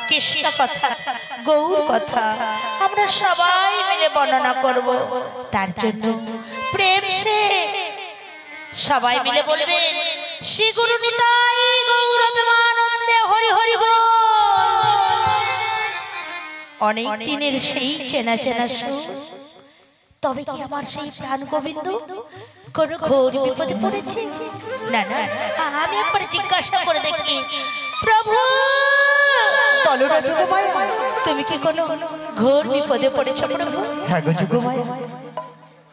কৃষ্ণ কথা, গৌর কথা আমরা সবাই মিলে বর্ণনা করব। তার জন্য প্রেম সে সবাই মিলে বলবেন শ্রী গুরু নিতাই গৌর প্রেমানন্দে হরি হরি বল। অনেক দিনের সেই চেনা চেনা সুর, তবে কি আমার সেই প্রাণ গোবিন্দ কোন ঘোর বিপদে পড়েছে? না না, আমি একবার জিজ্ঞাসা করে দেখি। প্রভু বলো না যোগমায়া, তুমি কি কোনো ঘোর বিপদে পড়েছো প্রভু? হ্যাঁ গো যোগমায়া।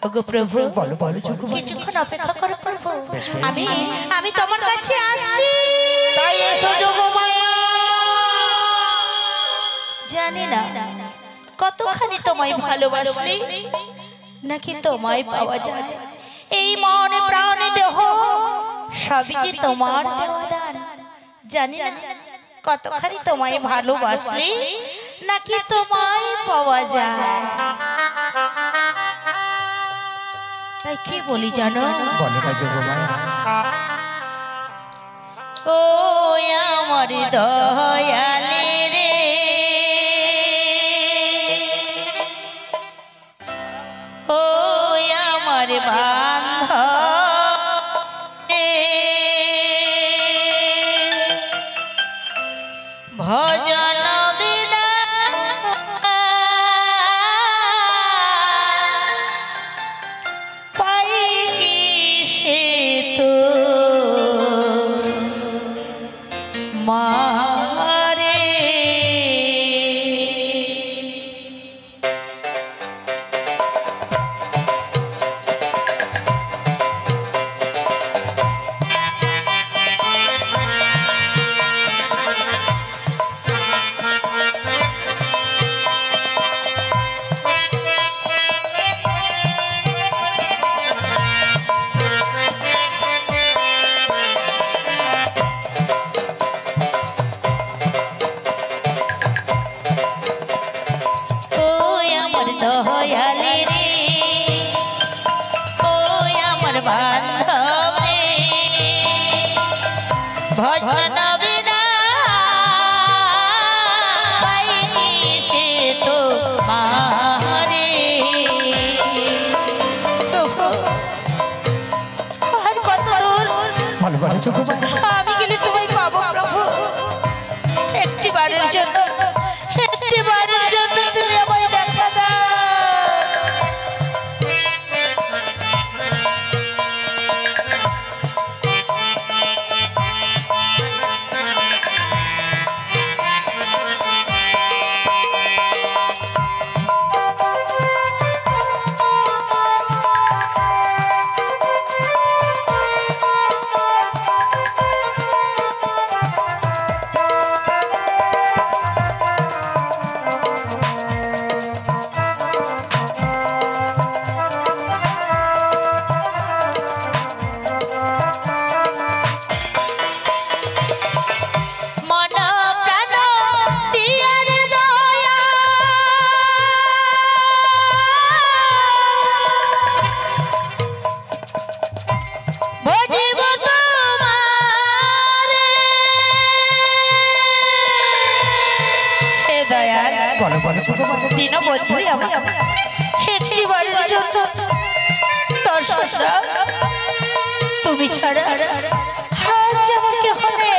ওগো প্রভু বলো বলো যোগমায়া। কিছুক্ষণ অপেক্ষা করো প্রভু, আমি তোমার কাছে আসছি। তাই এসো যোগমায়া। জানি না কতখানি তোমায় ভালোবাসলে নাকি তোমায় পাওয়া যায়। এই মনে প্রাণে দেহ সবই যে তোমার দেওয়া দান। জানি না কতখানি তোমায় ভালোবাসলে নাকি তোমায় পাওয়া যায়। তাই কি বলি জানো? বলো না যোগমায়া। ও আমার দয়ালে রে, ও আমার বান্ধব রে, ভজন বিনা পাই কি সে তো মারে। ভজন বিনা পাই কি সে তো মারে। আর কত দূর? বলো বলো যোগমায়া। আমি গেলে তোমায় পাবো প্রভু। একটি বারের জন্য তুমি আমায় দেখা দাও। দীনবন্ধুই আমার একটি বারের জন্য দর্শন দাও। তুমি ছাড়া আজ আমাকে হবে।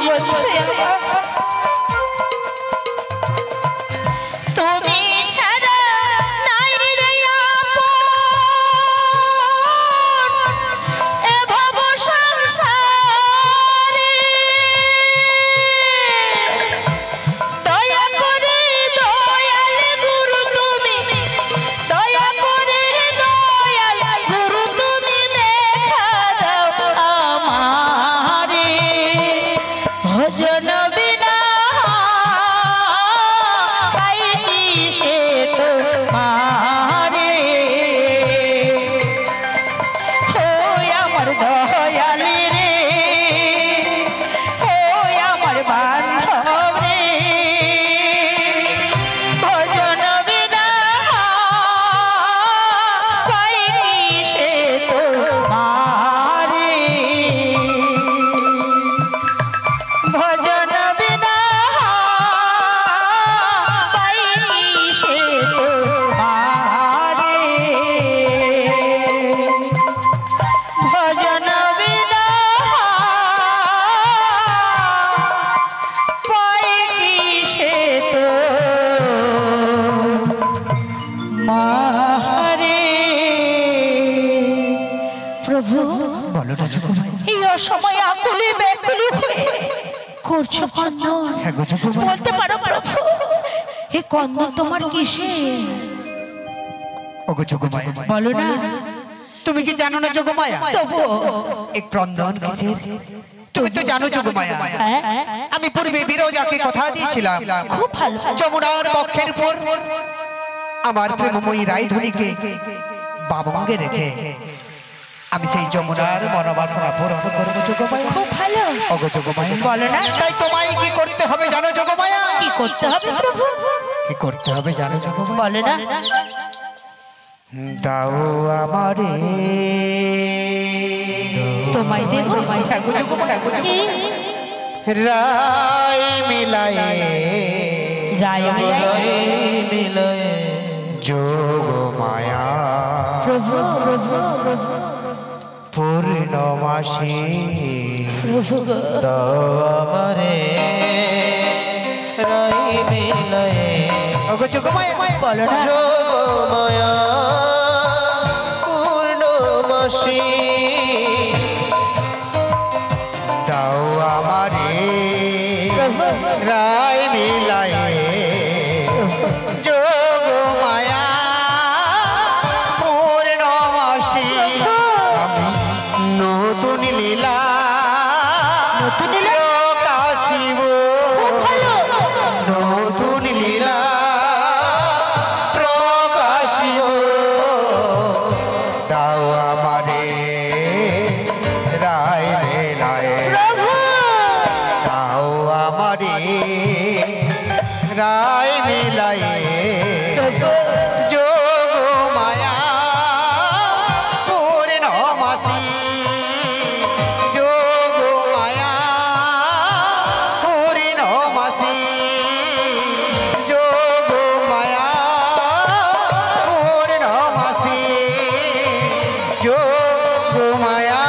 বন্ধু আমার। তুমি ছাড়া নাই রে আপন এ ভব সংসারে। দয়া করে দয়াল গুরু তুমি, দয়া করে দয়াল গুরু তুমি দেখা দাও আমারে। ভজন বিনা পাইনি সে তোমারে। ওই আমার দয়াল রে, ওই আমার বান্ধব রে। ভজন বিনা পাইনি সে তোমারে। ভজন বিনা পাইনি সে তোমারে। ভজন বিনা পাইনি সে তোমারে। প্রভু বলো না যোগ মায়া। এই অসময়ে আকুলি ব্যাকুলি হয়ে করছো কন্দন, হ্যাঁ গো যোগ মায়া। বলতে পারো প্রভু এই কন্দন তোমার কিসে? ওগো যোগ মায়া, বলো না। তুমি কি জানো না যোগ মায়া তবু এই ক্রন্দন কিসের? তুমি তো জানো যোগ মায়া, আমি পূর্বে বিরজাকে কথা দিয়েছিলাম খুব ভালো যমুনার বক্ষের উপর আমার প্রেমময়ী রায়ধনীকে বাবঙ্গে রেখে আমি সেই যমুনার মনোবাসনা পূরণ করবো যোগ মায়া। খুব ভালো। ওগো যোগ মায়া, বলো না। তাই তোমায় কি করতে হবে জানো যোগ মায়া? কি করতে হবে প্রভু? কি করতে হবে জানো যোগ মায়া? বলো না। দাও আমারে তোমায় দেব। হ্যাঁ গো যোগ মায়া, কি? রায় মিলায়ে রায় মিলায়ে যোগ মায়া প্রভু প্রভু পূর্ণমাসী প্রভু গো। দাও আমারে রাই মিলায়ে ওগো যোগ মায়া, বলো না। যোগমায়া পূর্ণমাসী দাও আমারে প্রভু রায় মিলায়ে যোগ মায়া পূর্ণমাসী আমি নতুন লীলা নতুন লীলা? প্রকাশিব ভালো। নতুন লীলা প্রকাশিব দাও আমারে রায় মেলায় প্রভু দাও আমারে রায় মেলায় যোগ মায়া পূর্ণমাসী যোগ মায়া পূর্ণমাসী যোগ মায়া পূর্ণমাসী যোগ মায়া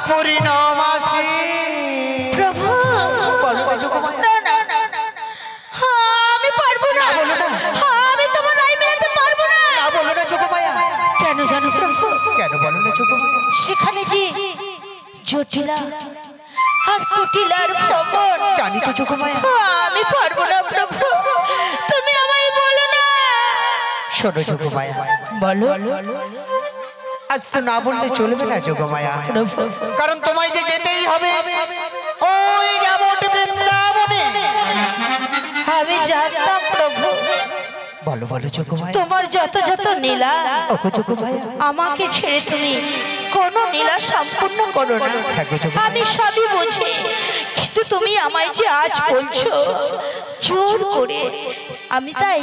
পূর্ণমাসী। প্রভু বলো না যোগ মায়া। না না না না, না। হ্যাঁ, আমি পারবো না। বলো না। হ্যাঁ, আমি তোমার রায় মেলাতে পারবো না। না বলো না যোগ মায়া। কেন জানো প্রভু? কেন বলো না যোগ মায়া? সেখানে যে জটিলা আর কুটিলার খবর জানি তো যোগ মায়া। আমি পারবো না প্রভু, তুমি আমায় বলো না। শোনো যোগ মায়া, বলো আজ তো না বললে চলবে না যোগ মায়া, প্রভু। কারণ তোমায় যে যেতেই হবে ওই যাবট বৃন্দাবনে। আমি জানতাম প্রভু বলো বলো যোগ মায়া। তোমার যত যত নীলা ওগো যোগ মায়া, আমাকে ছেড়ে তুমি কোনো নীলা সম্পূর্ণ করো না। হ্যাঁ গো যোগ মায়া। আমি সবই বুঝি, কিন্তু তুমি আমায় যে আজ বলছো জোর করে, আমি তাই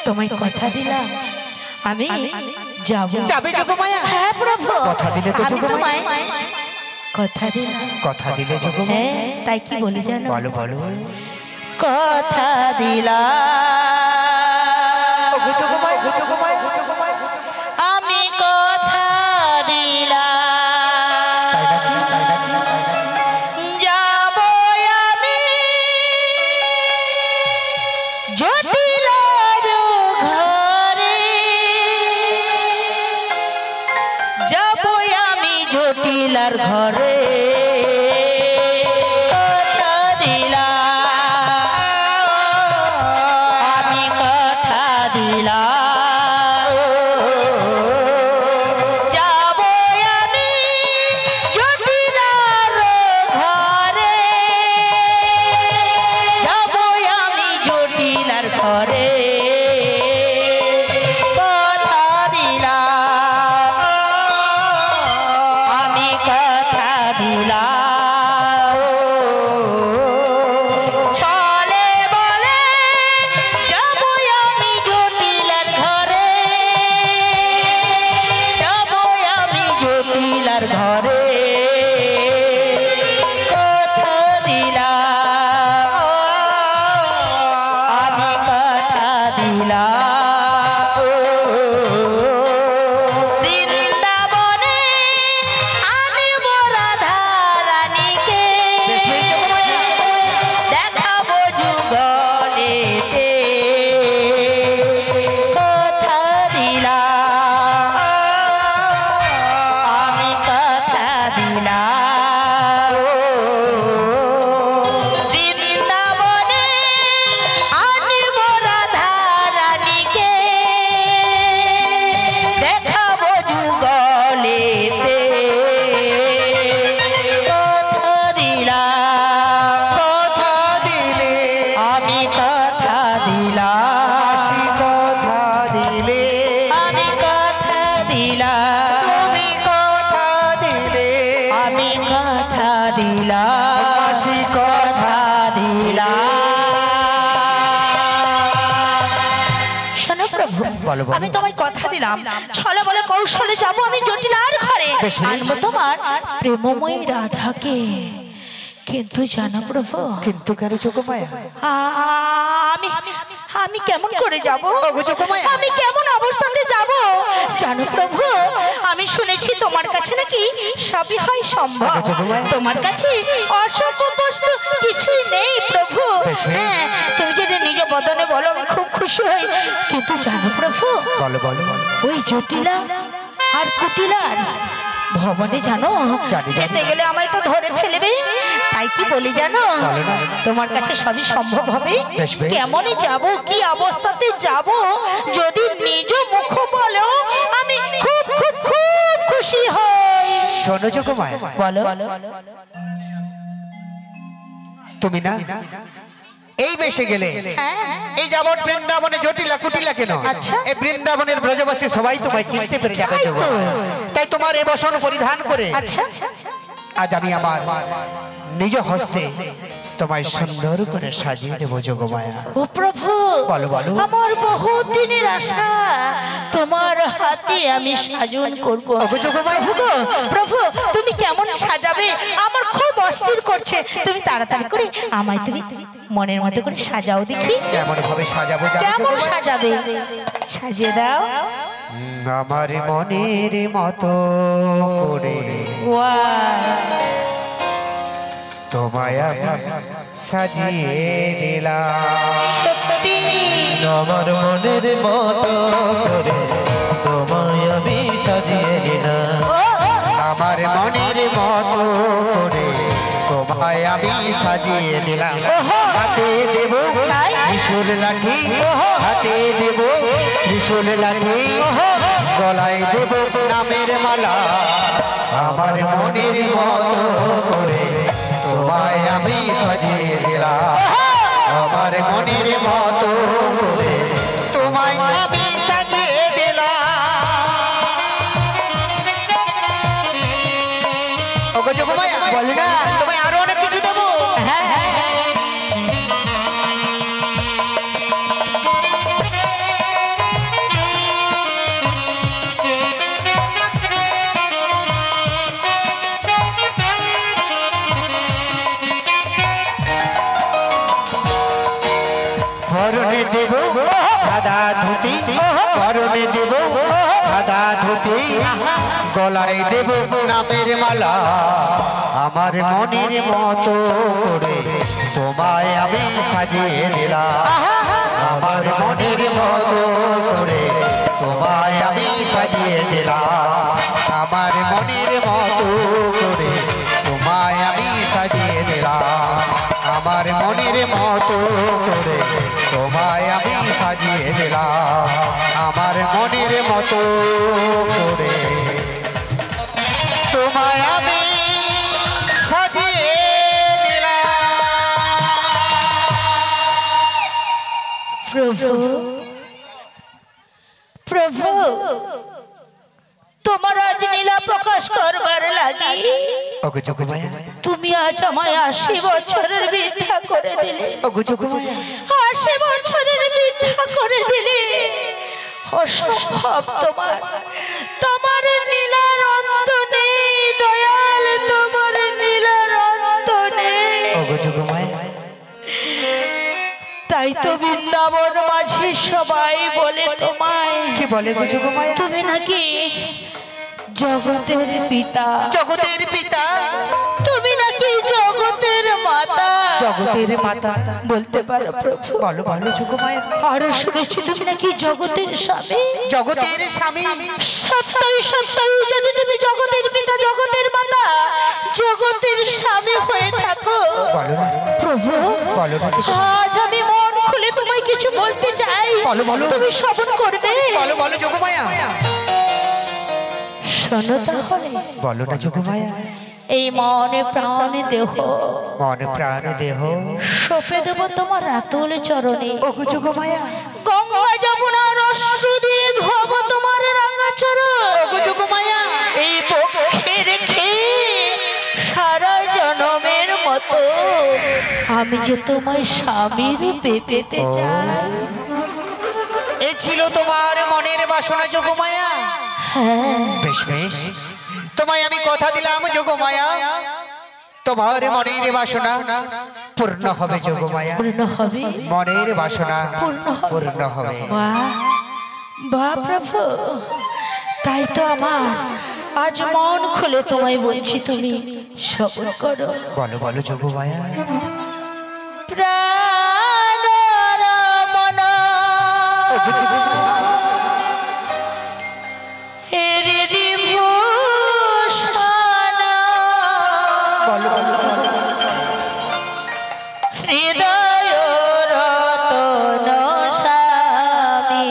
তোমায় কথা দিলাম আমি যাবো। যাবে যোগ মায়া? হ্যাঁ প্রভু, কথা দিলে তো আমি যোগ মায়া। তোমায় কথা দিলাম। কথা দিলে যোগ মায়া? হ্যাঁ, তাই কি বলি জানো? বলো বলো। কথা দিলাম ওগো যোগ মায়া, ওগো যোগ মায়া, যোগ মায়া। আমি কথা দিলাম তাই নাকি? তাই নাকি? তাই নাকি? জটিলার ঘরে কথা দিলাম, আমি কথা দিলাম, যাবো আমি জটিলার ঘরে, যাবো আমি জটিলার ঘরে কথা দিলাম, আমি কথা দিলাম, ছলে বলে যাবো আমি জটিলার ঘরে, যাবো আমি জটিলার ঘরে কথা দিলাম, আমি কথা দিলাম, বৃন্দাবনে আনিব রাধা রানীকে, দেখাবো যুগলেতে কথা দিলাম, আমি কথা দিলাম, বৃন্দাবনে আনিব রাধা রানীকে, দেখাবো যুগলেতে কথা দিলাম, কথা দিলে আমি কথা দিলাম, মাসি কথা দিলে আমি কথা দিলাম, তুমি কথা দিলে আমি কথা দিলাম, মাসি কথা দিলাম। শোনো প্রভু, বলো, বলো। আমি তোমায় কথা দিলাম, ছলে বলে কৌশলে যাব আমি জটিলার ঘরে, বেশ, বেশ। আনবো তোমার প্রেমময়ী রাধাকে। কিন্তু জানো প্রভু, কিন্তু কেন যোগমায়া? আমি আমি কেমন করে যাব, ওগো যোগমায়া। আমি কেমন অবস্থাতে যাব জানো প্রভু, আমি শুনেছি তোমার কাছে নাকি সবই হয় সম্ভব, ওগো যোগমায়া। তোমার কাছে অসম্ভব বস্তু কিছুই নেই প্রভু। বেশ, বেশ। হ্যাঁ, তুমি যদি নিজ বদনে বলো আমি খুব খুশি হই, কিন্তু জানো প্রভু, বলো বলো বলো। ওই জটিলা আর কুটিলার ভবনে জানো জানি, জানি। যেতে গেলে আমায় তো ধরে ফেলবে, তাই কি বলি জানো, বলো না। তোমার কাছে সবই সম্ভব হবে, বেশ, বেশ। কেমনে যাব, কি অবস্থাতে যাব, যদি নিজ মুখ বলো আমি খুব খুব খুব খুশি হই। শোনো যোগমায়া, বলো, তুমি না এই বেশে গেলে এই যাবত বৃন্দাবনে জটিলা কুটিলা কেন, আচ্ছা। এই বৃন্দাবনের ব্রজবাসী সবাই তোমায় চিনতে পেরে যাবে যোগমায়া। তাই তোমার এই বসন পরিধান করে আচ্ছা আজ আমি আমার নিজ হস্তে তোমায় সুন্দর করে সাজিয়ে দেবো যোগমায়া। ও প্রভু, বলো, বলো। আমার বহুত দিনের আশা তোমার হাতে আমি সাজন করব। ওগো যোগমায়া। প্রভু, প্রভু তুমি কেমন সাজাবে আমার খুব অস্থির করছে, তুমি তাড়াতাড়ি করে আমায় তুমি মনের মতো করে সাজাও দেখি, কেমন ভাবে সাজাবো জানো কেমন যোগমায়া? সাজাবে সাজিয়ে দাও। আমার মনের মতো করে ওয়াও, তোমায় আমি সাজিয়ে দিলাম। সত্যি আমার মনের মতো করে তোমায় আমি সাজিয়ে নিলাম, ও, ও, আমার মনের মতো করে তোমায় আমি সাজিয়ে দিলাম। হাতে দেব ত্রিশূল লাঠি, হাতে দেব ত্রিশূল লাঠি, গলায় দেব নামের মালা। আমার মনের মতো করে তোমায় আমি সাজিয়ে দিলাম। আমার মনের মতো করে তোমায় আমি সাজিয়ে দিলাম। ওগো যোগমায়া, বলো না। তোমায় আরো অনেক কিছু দেবো। হ্যাঁ, হ্যাঁ, হ্যাঁ। করণে দেব সাদা ধুতি, করণে দেব সাদা ধুতি, গলায় দেব নামের মালা। আমার মনের মতো করে তোমায় আমি সাজিয়ে দিলাম। আমার মনের মতো করে তোমায় আমি সাজিয়ে দিলাম। আমার মনের মতো মনের মতো করে তোমায় আমি সাজিয়ে দিলাম আমার মনের মতো করে তোমায় আমি সাজিয়ে দিলাম। প্রভু প্রভু তোমার আজ নীলা প্রকাশ করবার লাগি ওগো যোগমায়া তুমি আজ আমায় 80 বছরের বৃদ্ধা করে দিলে। ওগো যোগমায়া 80 বছরের বৃদ্ধা করে দিলে। অসম্ভব তোমার তোমার নীলার অন্ত নেই দয়াল তোমার নীলার অন্ত নেই। ওগো যোগমায়া তাই তো বৃন্দাবন মাঝে সবাই বলে তোমায় কি বলে গো যোগমায়া তুমি নাকি জগতের পিতা। জগতের পিতা তুমি নাকি জগতের মাতা। জগতের মাতা বলতে পারো প্রভু? বলো বলো যোগমায়া। আর শুনেছি তুমি নাকি জগতের স্বামী। জগতের স্বামী সত্যই সত্যই যদি তুমি জগতের পিতা জগতের মাতা জগতের স্বামী হয়ে থাকো বলো না প্রভু বলো না আজ আমি মন খুলে তোমায় কিছু বলতে চাই। বলো বলো তুমি শ্রবণ করবে? বলো বলো যোগমায়া। শোনো তাহলে বলো না যোগমায়া। এই মনে প্রাণে দেহ মনে প্রাণে দেহ সঁপে দেব তোমার রাতুল চরণে। ওগো যোগমায়া গঙ্গা যমুনা অশ্রু দিয়ে ধোবো তোমার রাঙা চরণ। ওগো যোগমায়া এই বক্ষে রেখে সারা জনমের মতো আমি যে তোমায় স্বামী রূপে পেতে চাই। এ ছিল তোমার মনের বাসনা যোগমায়া। হ্যাঁ বেশ বেশ তোমায় আমি কথা দিলাম যোগমায়া তোমার মনের বাসনা পূর্ণ হবে যোগমায়া। পূর্ণ হবে মনের বাসনা পূর্ণ হবে। পূর্ণ হবে। বাহ বাহ প্রভু তাই তো আমার আজ মন খুলে তোমায় বলছি তুমি শ্রবণ করো। বলো বলো যোগমায়া। প্রাণ রমণ হৃদি ভূষণ বলো বলো হৃদয় রতন স্বামী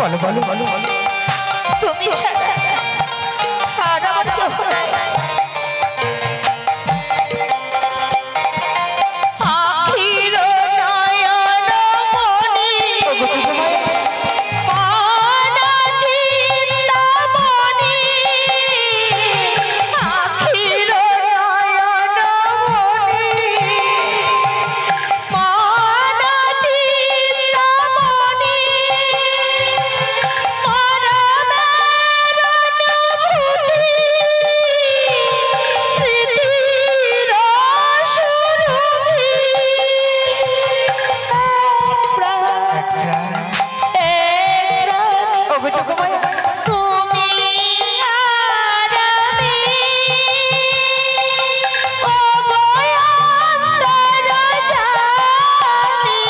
বলো বলো বলো বলো তুমি ছাড়া আর আমার কেহ নাই। আখির নয়ন মনি প্রাণ চিন্তামণি আখির নয়ন মনি প্রাণ চিন্তামণি ওগো যোগমায়া তুমি আর আমি অবয়ন্তর জানি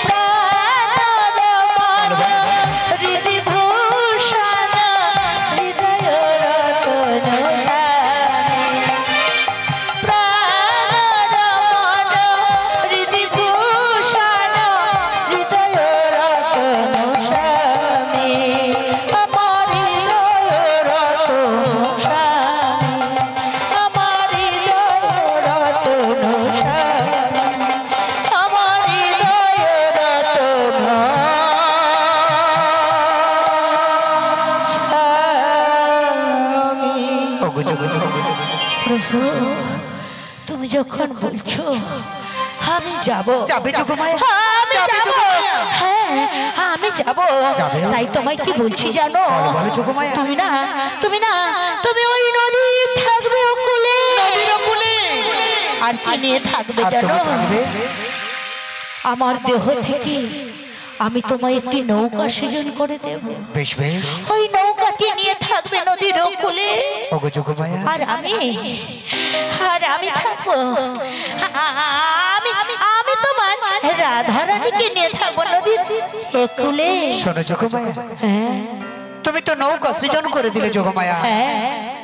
প্রাণ হৃদি ভূষণ হৃদয় রতন স্বামী প্রাণ হৃদি ভূষণ হৃদয় রতন স্বামী আমার হৃদয় রতন স্বামী আমার হৃদয় রতন স্বামী আমার হৃদয় রতন স্বামী। ওগো যোগ প্রভু তুমি যখন বলছো আমি যাব, যাবে যোগমায়া? আমি যাবে যাব, যোগমায়া? হ্যাঁ আমি যাব। যাবে? তাই তোমায় কি বলছি জানো? বলো যোগমায়া। তুমি ওই নদী থাকবে কুলে, নদীর কুলে। আর কি নিয়ে থাকবে আর জানো? তুমি থাকবে? আমার দেহ থেকে আমি তোমায় একটি নৌকা সৃজন করে দেব। বেশ বেশ। ওই নৌকাটি নিয়ে থাকবে নদীর কুলে। ওগো যোগমায়া। আর আমি থাকবো, আমি তোমার রাধারানীকে নিয়ে থাকবো নদীর কুলে। শোনো যোগমায়া, হ্যাঁ তুমি তো নৌকা সৃজন করে দিলে যোগমায়া, হ্যাঁ,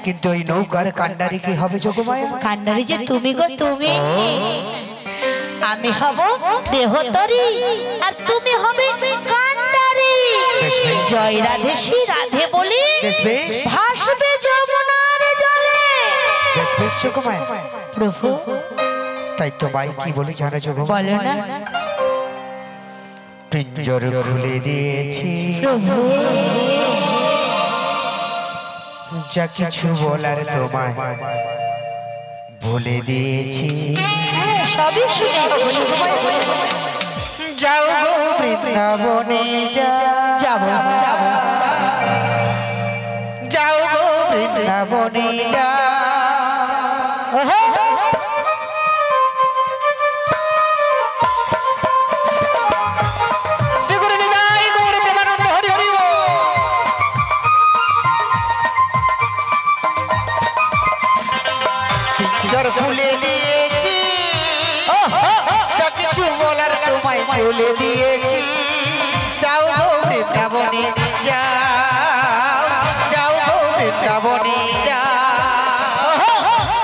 কিন্তু ওই নৌকার কান্ডারি কি হবে যোগমায়া? কান্ডারি যে তুমি গো, তুমি। আমি হব দেহতরী আর তুমি হবে কান্ডারি। বেশ বেশ। জয় রাধে শ্রী রাধে বলি বেশ বেশ। ভাসবে যমুনার জলে। বেশ বেশ যোগমায়া। প্রভু তাই তোমায় কি বলি জানো যোগমায়া? বলো না পিঞ্জর খুলে দিয়েছি, প্রভু। যা কিছু বলার তোমায় বলে দিয়েছি। হ্যাঁ, সবই শুনেছি। যাও গো বৃন্দাবনে যাব যাব। যাও গো বৃন্দাবনে খুলে দিয়েছি, যা কিছু বলার তোমায় বলে দিয়েছি। যাও গো বৃন্দাবনে যাও, যাও গো বৃন্দাবনে যাও।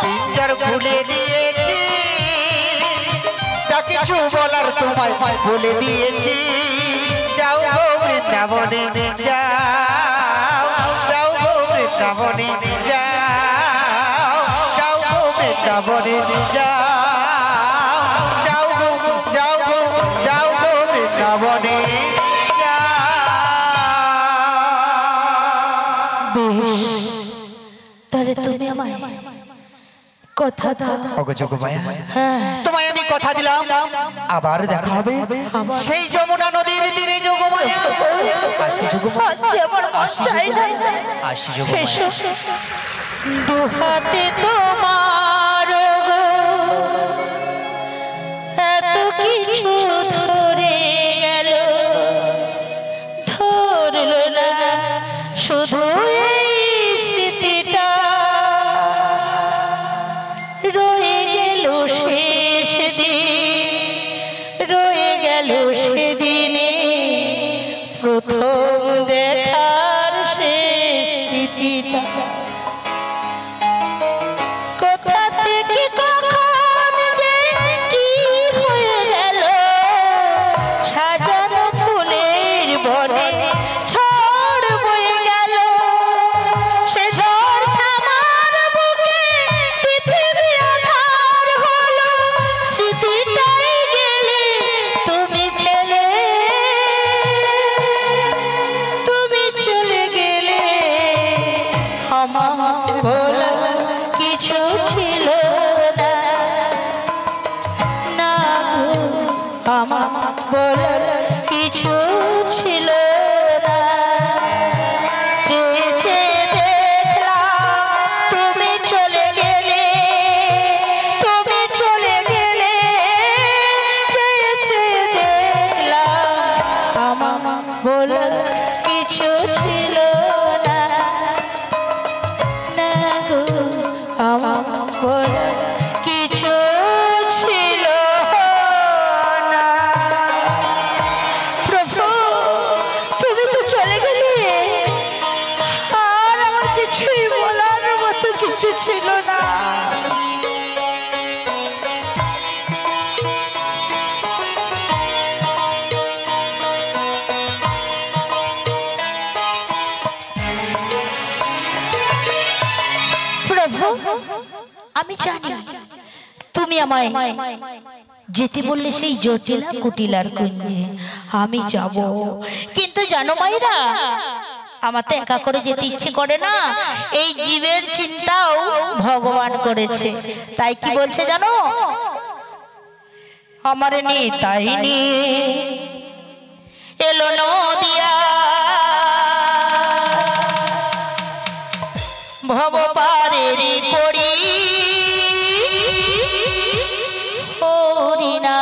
পিঞ্জর খুলে দিয়েছি, যা কিছু বলার তোমায় বলে দিয়েছি। যাও গো বৃন্দাবনে যাও, যাও গো বৃন্দাবনে যাও, যাও গো বৃন্দাবনে যাও, যাও গো, যাও গো, যাও গো বৃন্দাবনে তাহলে তুমি আমায় কথা দাও। ওগো যোগমায়া, হ্যাঁ, তোমায় আমি কথা দিলাম আবার দেখা হবে সেই যমুনা নদীর তীরে যোগমায়া। আসি যোগমায়া, আজ আমার মন চাই না। আসি যোগমায়া। এসো, দুহাতে তোমার গো, এত কিছু ধরে গেল, ধরলো না শুধু এই স্মৃতিটা, রয়ে গেল শেষ দিন, রয়ে গেল সেদিনে প্রথম দেখার শেষ স্মৃতিটা। কোথা থেকে কখন যে কি হয়ে গেল, সাজানো ফুলের বনে ঝড় বয়ে গেল। সে ঝড় থামার বুকে পৃথিবী আঁধার হলো, স্মৃতিটাই গেলে তুমি ফেলে, তুমি চলে গেলে। আমার বলা কিছু ছিল না, না গো, আমার বলা কিছু ছিল না। চেয়ে চেয়ে দেখলাম তুমি চলে গেলে, তুমি চলে গেলে। চেয়ে চেয়ে দেখলাম আমার বলা কিছু ছিল না, না গো, আমার বলা কিছু ছিল না। প্রভু তুমি তো চলে গেলে, আর আমার কিছুই বলার মতো কিছু ছিল না। প্রভু আমি জানি তুমি আমায় যেতে বললে সেই জটিলা কুটিলার কুঞ্জে, আমি যাব। কিন্তু জানো মাইরা, আমার তো একা করে যেতে ইচ্ছে করে না। এই জীবের চিন্তাও ভগবান করেছে। তাই কি বলছে জানো, আমার নিতাই নিয়ে এলো নদিয়া ভব পারের পড়ি হরিনা।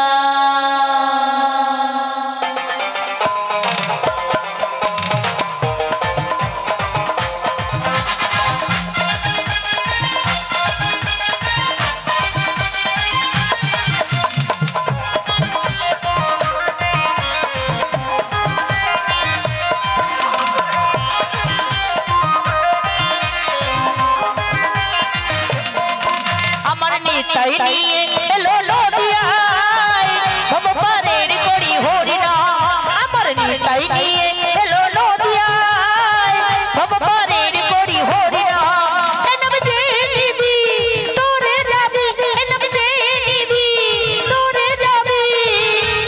তাই নিয়ে এলো নদিয়ায় ভব পারের করি হরিনা। আমার নিতাই নিয়ে এলো নদিয়ায় ভব পারের করি হরিনা। এনব যে নিবি তোরে যাবি, এনব যে নিবি তোরে যাবি,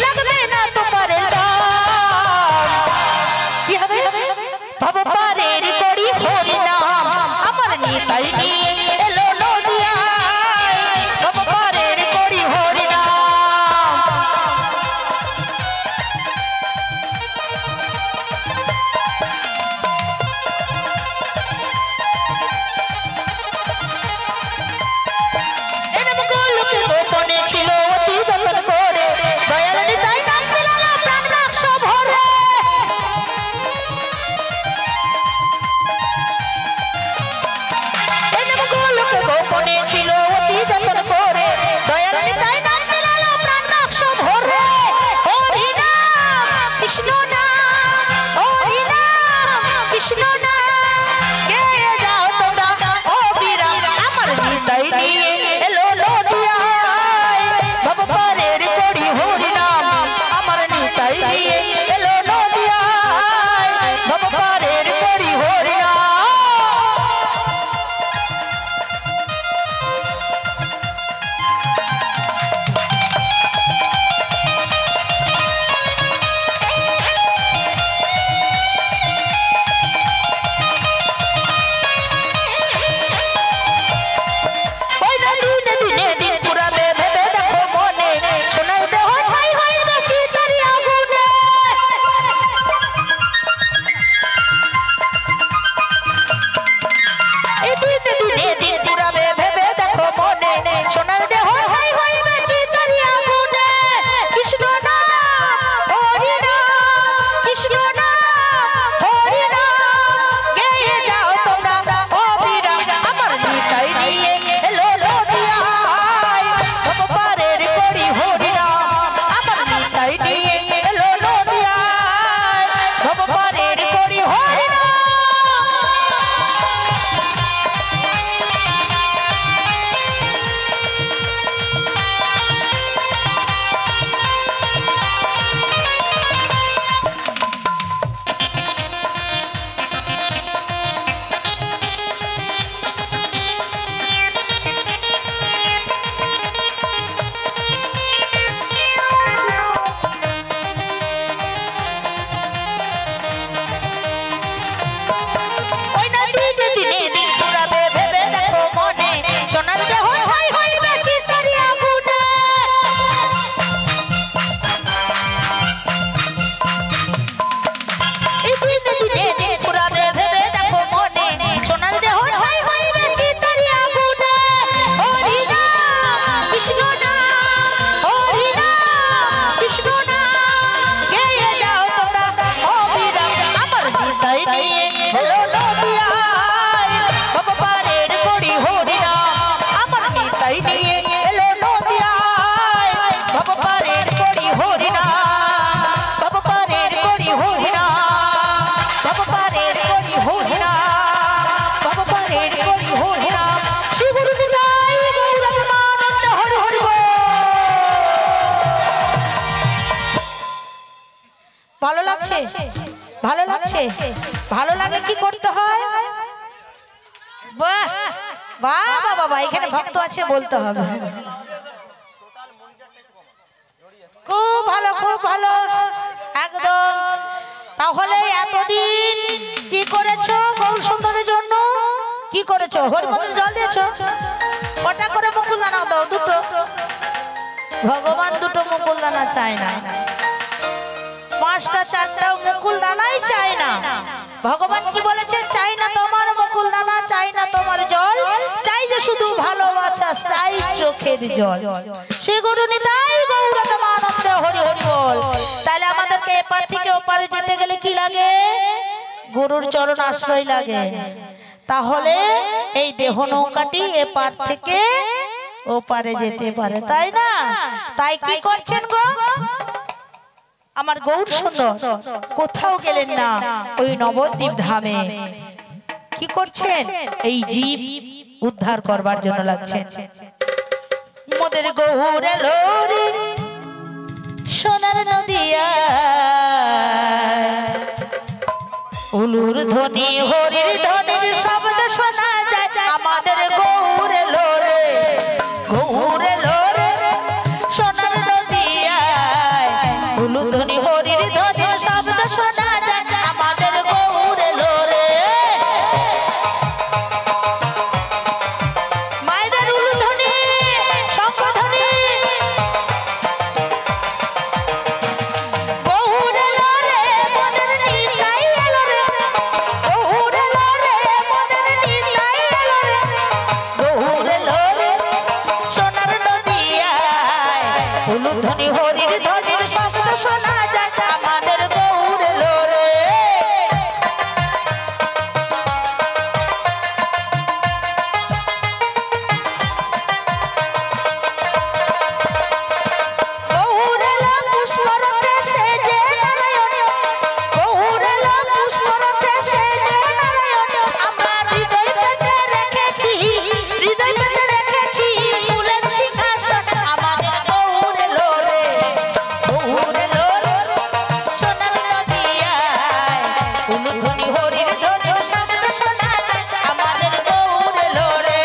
লাগবে না তোমার দাম। কি হবে, ভব পারের করি হরিনা। আমার নিতাই নিয়ে এলো ভালো লাগছে, ভালো লাগছে, ভালো লাগে কি করতে হয়? বাহ বাহ বাবা, এখানে ভক্ত আছে বলতে হবে। খুব ভালো, খুব ভালো, একদম। তাহলে এতদিন কি করেছো গৌর সুন্দরের জন্য? কি করেছো? হরিমন্দির জল দিয়েছো? কটা করে মুকুল দানা দাও? দুটো। ভগবান দুটো মুকুল দানা চায় না, পাঁচটা চারটা মুকুল দানাই চায় না। ভগবান কি বলেছে? চাই না তোমার মুকুল দানা, চাই না তোমার জল, চাই যে শুধু ভালোবাসা, চাই চোখের জল। শ্রী গুরু নিতাই গৌর প্রেমানন্দে হরি হরি বল। তাহলে আমাদেরকে এপার থেকে ওপারে যেতে গেলে কি লাগে? গুরুর চরণ আশ্রয় লাগে। তাহলে এই দেহ নৌকাটি এপার থেকে ওপারে যেতে পারে, তাই না? তাই কি করছেন গো আমার গৌর সুন্দর? কোথাও গেলেন না, ওই নবদ্বীপ ধামে কি করছেন? এই জীব উদ্ধার করবার জন্য লাগছেন। মোদের গৌর এলো রে সোনার নদিয়া, উলুর ধ্বনি হরির ধ্বনির শব্দ শোনা যায়। আমাদের গৌর এলো রে, গৌর এলো রে সোনার নদিয়া, উলুর ধ্বনি হরির ধ্বনির শব্দ শোনা যায়। আমাদের গৌর এলো রে। মায়েদের উলুর ধ্বনি, শঙ্খ ধ্বনি, গৌর এলো রে মোদের নিতাই এলো রে, গৌর এলো রে মোদের নিতাই এলো রে, গৌর এলো রে সোনার নদিয়ায়, উলুর ধ্বনি হরির ধ্বনির শব্দ শোনা যায়। আমাদের গৌর এলো রে। গৌর এলো পুষ্পরতে সেজে নারায়ণ, গৌর এলো পুষ্পরতে সেজে নারায়ণ। আমরা হৃদয় পেতে রেখেছি, হৃদয় পেতে রেখেছি ফুলের সিংহাসন। আমাদের গৌর এলো রে, গৌর এলো রে সোনার নদিয়ায়, উলুর ধ্বনি হরির ধ্বনির শব্দ শোনা যায়। আমাদের গৌর এলো রে।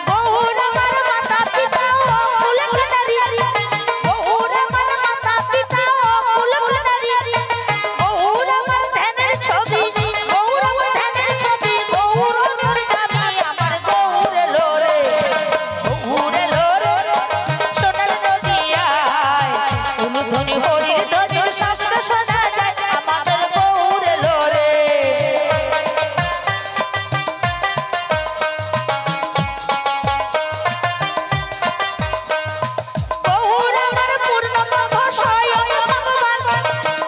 গৌর আমার মাতা পিতা ও কুলক নারী, গৌর আমার মাতা পিতা ও কুলক নারী, গৌর আমার ধ্যানের ছবি, গৌর আমার ধ্যানের ছবি, গৌর আমার দাবি। আমার গৌর এলো রে, গৌর এলো রে সোনার নদিয়ায়, উলুর ধ্বনি হরির ধ্বনির শব্দ শোনা যায়। আমাদের গৌর এলো রে। গৌর আমার পূর্ণম স্বয়ং ভগবান,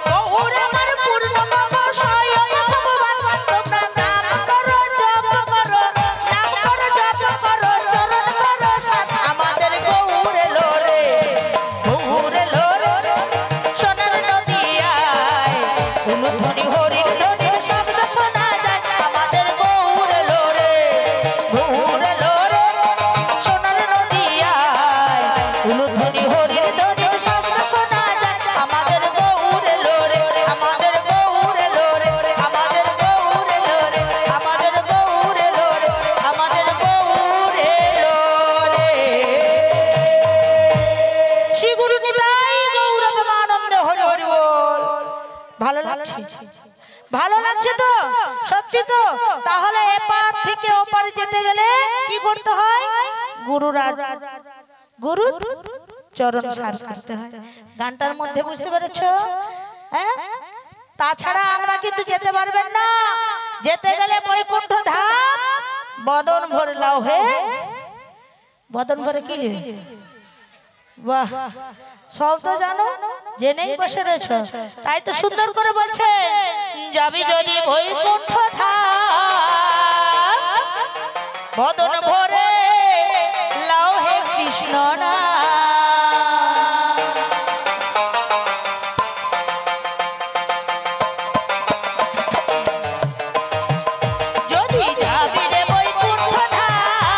গৌর আমার পূর্ণম স্বয়ং ভগবান। তোমরা নাম করো জপ করো, নাম করো জপ করো, চরণ করো সাথ। আমাদের গৌর এলো রে, গৌর এলো রে সোনার নদিয়ায়, উলুর ধ্বনি হরির ধ্বনির শব্দ শোনা যায়। আমাদের গৌর এলো রে, গৌর এলো রে সোনার নদিয়ায়, উলুর ধ্বনি হরির ধ্বনির শব্দ শোনা যায়। আমাদের গৌর এলো রে, আমাদের গৌর এলো রে, আমাদের গৌর এলো রে, আমাদের গৌর এলো রে, আমাদের গৌর এলো রে। শ্রী গুরু নিতাই গৌর প্রেমানন্দে হরি হরি বল। ভালো লাগছে? ভালো লাগছে তো? সত্যি তো? তাহলে এপার থেকে ওপারে যেতে গেলে কি করতে হয়? গুরুর চরণ সার করতে হয়। গানটার মধ্যে বুঝতে পেরেছো? হ্যাঁ, তাছাড়া আমরা কিন্তু যেতে পারবেন না। যেতে গেলে বৈকুণ্ঠ ধাম বদন ভরে লাও হে, বদন ভরে কি নেবে? বাহ, সব তো জানো, জেনেই বসে রয়েছ। তাই তো সুন্দর করে বলছে, যাবি যদি বৈকুণ্ঠ ধাম বদন ভরে লাও হে কৃষ্ণ নাম। যদি যাবি রে বৈকুণ্ঠ ধাম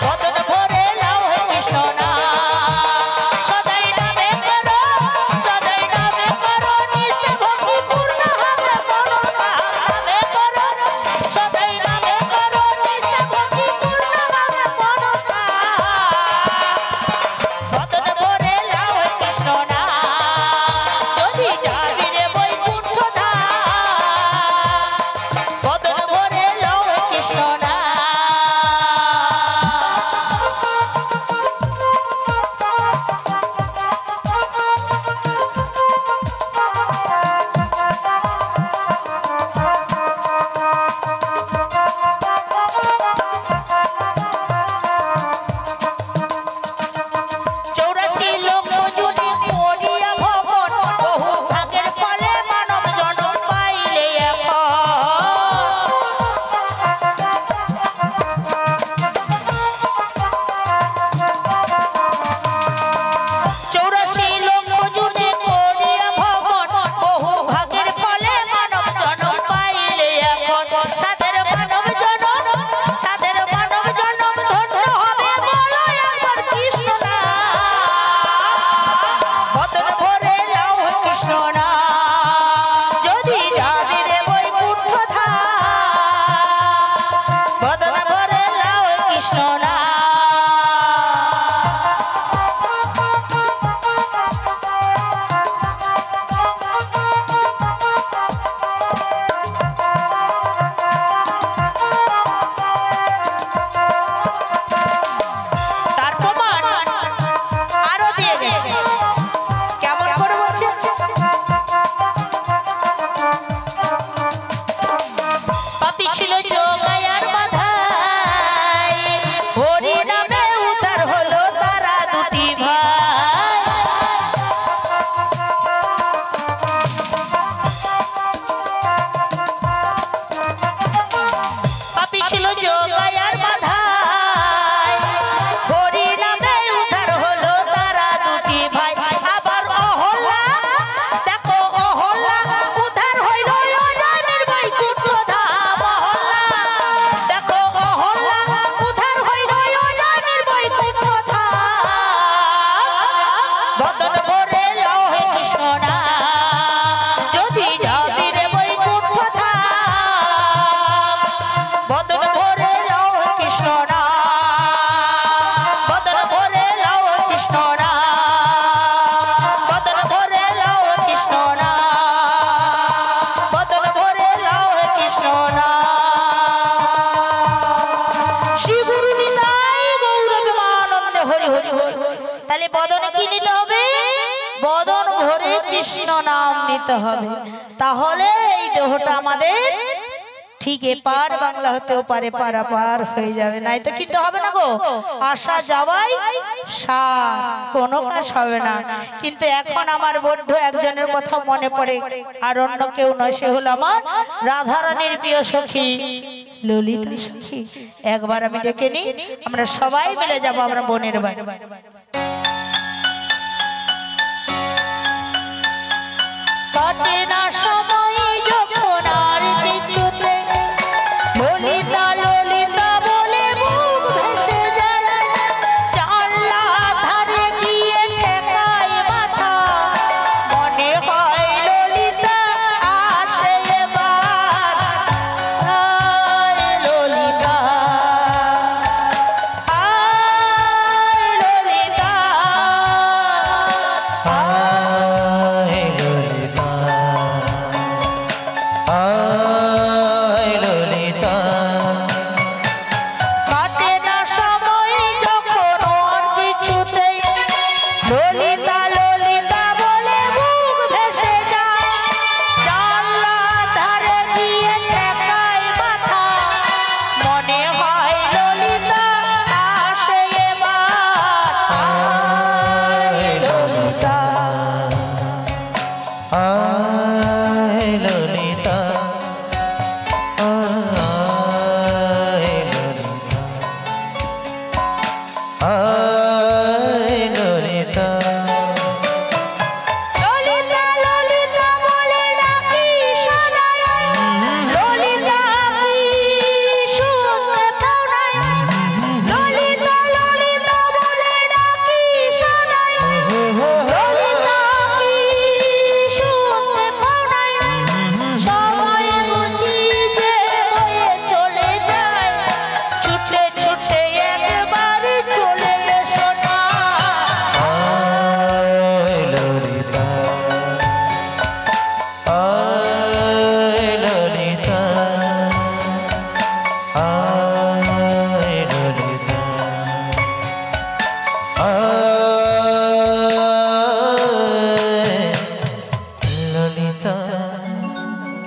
বদন ভরে লাও হে কৃষ্ণ নাম। সদাই নামে করো, সদাই নামে করো নিষ্ঠা, ভক্তি পূর্ণ হবে মনস্কার। কৃষ্ণ নাম নিতে হবে, তাহলে এই দেহটা আমাদের ঠিক এপার বাংলা হতেও পারে, পারাপার হয়ে যাবে, নাই তো কিন্তু হবে না গো। আসা যাওয়াই সার, কোনো কাজ হবে না। কিন্তু এখন আমার বড্ড একজনের কথা মনে পড়ে, আর অন্য কেউ নয়, সে হলো আমার রাধারানীর প্রিয় সখী ললিতা সখী। একবার আমি ডেকে নিই, আমরা সবাই মিলে যাবো আমরা বোনের বাড়ি। কাটে না সময় যখন আর কিছুতে, ললিতা ললিতা বলে বুক ভেসে যায়, জানলা ধারে গিয়ে ঠেকাই মাথা, মনে হয় ললিতা আসে এবার। আয় ললিতা, আয় ললিতা, আয় ললিতা, আয় ললিতা। কাটে না সময় যখন আর কিছুতেই, ললিতা ললিতা বলে বুক ভেসে যায়, জানলা ধারে গিয়ে ঠেকাই মাথা, মনে হয় ললিতা আসে এবার। আয় ললিতা, আয় ললিতা, আয় ললিতা, ললিতা ললিতা বলে ডাকি সদাই, ললিতা কি শুনতে পাও নাই, ললিতা ললিতা বলে ডাকি সদাই, ললিতা কি শুনতে পাও নাই, সময় বুঝি যে হয়ে চলে যায়, ছুটে ছুটে একবার চলে এসো না। আয় ললিতা, আয় ললিতা, আয় ললিতা, আয় ললিতা।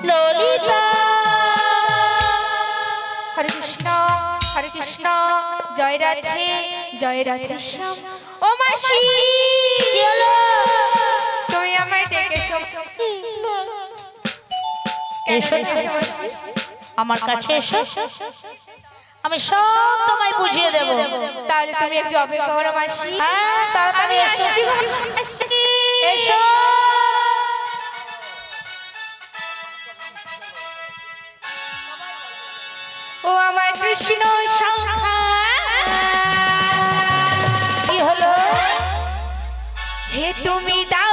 ললিতা। হরে কৃষ্ণ, হরে কৃষ্ণ, জয় রাধে, জয় রাধে শ্যাম। ও মাসি, কি হলো? তুমি আমায় ডেকেছো? কেন এসো, ডেকেছো মাসি? আমার কাছে এসো, আমি সব তোমায় বুঝিয়ে দেব। তাহলে তুমি একটু অপেক্ষা করো মাসি। হ্যাঁ, তাড়াতাড়ি আমি এসো। আসছি গো, আসছি। এসো। ও আমার কৃষ্ণ সংখ্যা, কি হলো? হে তুমি দাও